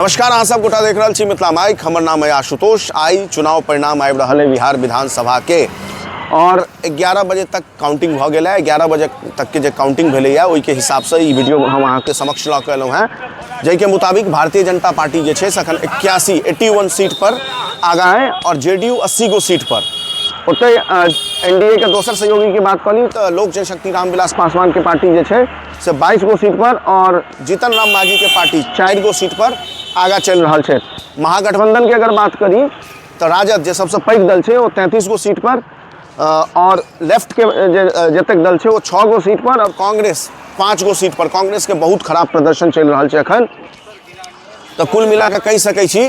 नमस्कार, अहाँ सब गोटा देख रहा छी मिथिला माइक। हमर नाम है आशुतोष। आई चुनाव परिणाम आबि रहा है बिहार विधानसभा के और 11 बजे तक काउंटिंग भ गया है। 11 बजे तक के जो काउंटिंग भेल ओहि के हिसाब से ये वीडियो हम अहाँ के समक्ष ल के अयलहुँ हैं, जै के मुताबिक भारतीय जनता पार्टी जे छै से अखन 81 सीट पर आगा है और जेडीयू 80 गो सीट पर। ओते एनडीए के दोसर सहयोगी की बात करी तो लोक जनशक्ति रामविलास पासवान के पार्टी जे छै से 22 गो सीट पर और जीतन राम मांझी के पार्टी 4 गो सीट पर आगा चल रहा है। महागठबंधन की अगर बात करी तो राजद जो सबसे पैघ दल है वो 33 गो सीट पर और लेफ्ट के जतक दल है वो 6 गो सीट पर और कांग्रेस 5 गो सीट पर। कांग्रेस के बहुत खराब प्रदर्शन चल रहा है अखन। तो कुल मिला के कह सकै छी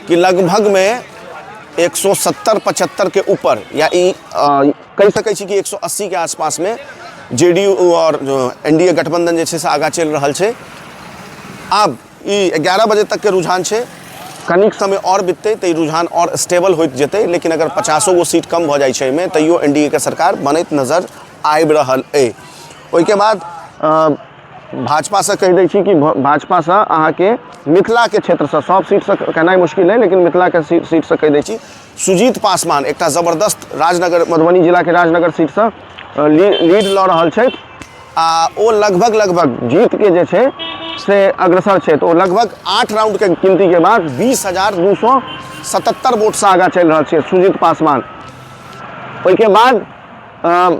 कि लगभग में 170-75 के ऊपर या कह सकै छी कि 180 के आसपास में जेडीयू और एनडीए गठबंधन जे से आगा चल रहा है। अब 11 बजे तक के रुझान है, कनिक समय और बीतते तो रुझान और स्टेबल होत जेते, लेकिन अगर 50 गो सीट कम हो जाए में तैयो एनडीए के सरकार बनत नजर आबि रहल है। ओहिके बाद भाजपा से कह दै छी कि भाजपा से अहाँ के मिथिला के क्षेत्र से सब सीट से कहना मुश्किल है, लेकिन मिथिला के सीट से कह दै छी सुजीत पासवान एक जबरदस्त राजनगर मधुबनी जिला के राजनगर सीट से लीड लऽ रहल छै आ ओ लगभग जीत के जे छै से अग्रसर है। तो लगभग 8 राउंड के गिनती के बाद 20,277 वोट से आगा चल रहा है सुजीत पासवान। ओहिके बाद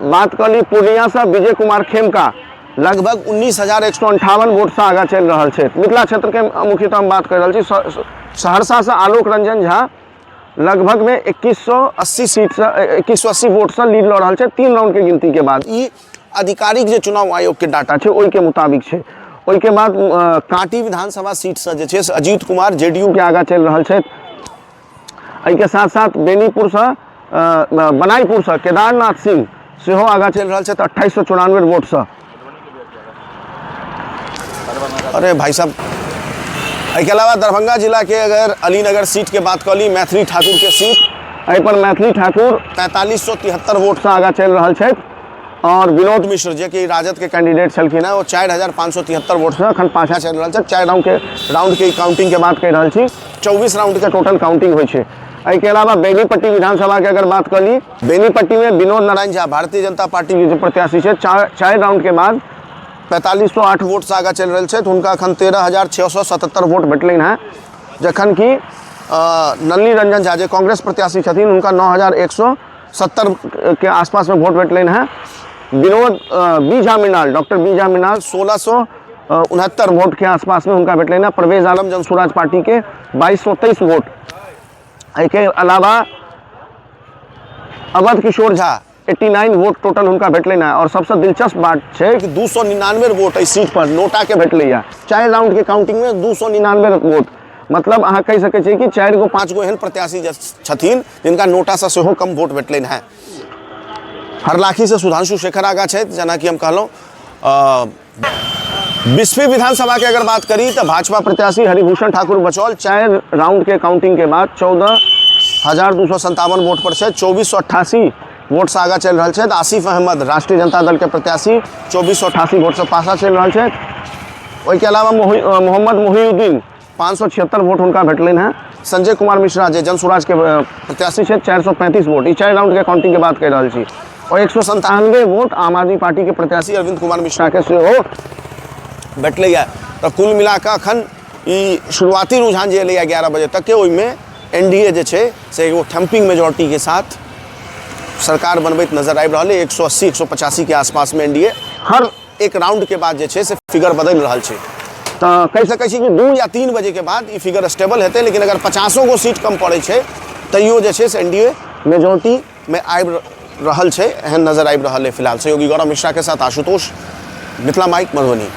बात कर ली पूर्णिया से विजय कुमार खेमका लगभग 19,158 वोट से आगा चल रहा है। मिथिला क्षेत्र के मुख्यतः हम बात कर रहा छी। सहरसा से आलोक रंजन झा लगभग में 2180 सीट से 2180 वोट से लीड लऽ रहा है 3 राउंड के गिनती के बाद। ये आधिकारिक जो चुनाव आयोग के डाटा है ओहि के मुताबिक है। ओहिके बाद कांटी विधानसभा सीट से जे छै से अजीत कुमार जेडीयू के आगा चल रहा है। एहिके साथ साथ बेनीपुर से बनाईपुर से केदारनाथ सिंह सेहो आगा चल रहा है 2894 वोट से। अरे भाई साहब, एहिके अलावा दरभंगा जिला के अगर अलीनगर सीट के बात कर ली, मैथिली ठाकुर के सीट एहि पर मैथिली ठाकुर 4573 वोट से आगा चल रहा है और विनोद मिश्र जे कि राजद के कैंडिडेट छलखिन हैं वो 4573 वोट से अखन पाछा चल रहा है। 4 राउंड के काउंटिंग के बात कर रहा छी। 24 राउंड के टोटल काउंटिंग हो छै। एहिके अलावा बेनीपट्टी विधानसभा के अगर बात कर ली, बेनीपट्टी में विनोद नारायण झा भारतीय जनता पार्टी के जो प्रत्याशी है 4 राउंड के बाद 4508 वोट से आगा चल रहे हैं। उनका अखन 13,677 वोट भेटल हैं, जखन कि नलिनी रंजन झा जो कांग्रेस प्रत्याशी छथिन उनका 9,170 के आसपास में वोट भेटल हैं। विनोद बीजा मीनाल डॉक्टर बीजा मीनाल 1669 वोट के आसपास में उनका भेटल हैं। परवेज आलम जनसुराज पार्टी के 2223 वोट। एहिके अलावा अवध किशोर झा 89 वोट टोटल उनका भेटल हैं। और सबसे दिलचस्प बात है कि 299 वोट इस सीट पर नोटा के भेटल है। 4 राउंड के काउंटिंग में 299 वोट, मतलब अहाँ कह सकै छी कि 4 गो 5 गो एहन प्रत्याशी छथिन जिनका नोटा से सेहो कम वोट भेटल हैं। हरलाखी से सुधांशु शेखर आगा है, जना कि हम कहलौं। 20वीं विधानसभा के अगर बात करी तो भाजपा प्रत्याशी हरिभूषण ठाकुर बचौल 4 राउंड के काउंटिंग के बाद 14,257 वोट पर है। 2488 वोट से आगा चल रहा है। आसिफ अहमद राष्ट्रीय जनता दल के प्रत्याशी 2488 वोट से पासा चल रहा है। ओहिके अलावा मोहम्मद मोहिउद्दीन 576 वोट उनका भेटल हैं। संजय कुमार मिश्रा जो जनसुराज के प्रत्याशी है 435 वोट। 4 राउंड के काउंटिंग के बात कर रहा छी। और 197 वोट आम आदमी पार्टी के प्रत्याशी अरविंद कुमार मिश्रा के सेहो भेटल है। तो कुल मिलाकर अखन ई शुरुआती रुझान जे एलैया 11 बजे तक के ओहिमे एनडीए जे छै से एगो थम्पिंग मेजोरिटी के साथ सरकार बनबैत नजर आबि रहा है। 180-185 के आसपास में एनडीए हर एक राउंड के बाद जे छै से फिगर बदल रहा है। तो कह सकै छी कि 2 या 3 बजे के बाद ये फिगर स्टेबल हेतै, लेकिन अगर 50 गो सीट कम पड़े छै तैयो जे छै से एनडीए मेजोरिटी में आबि रहल छै, एहन नजर आबि रहल है फिलहाल। सहयोगी गौरव मिश्रा के साथ आशुतोष, मिथिला माइक, मधुबनी।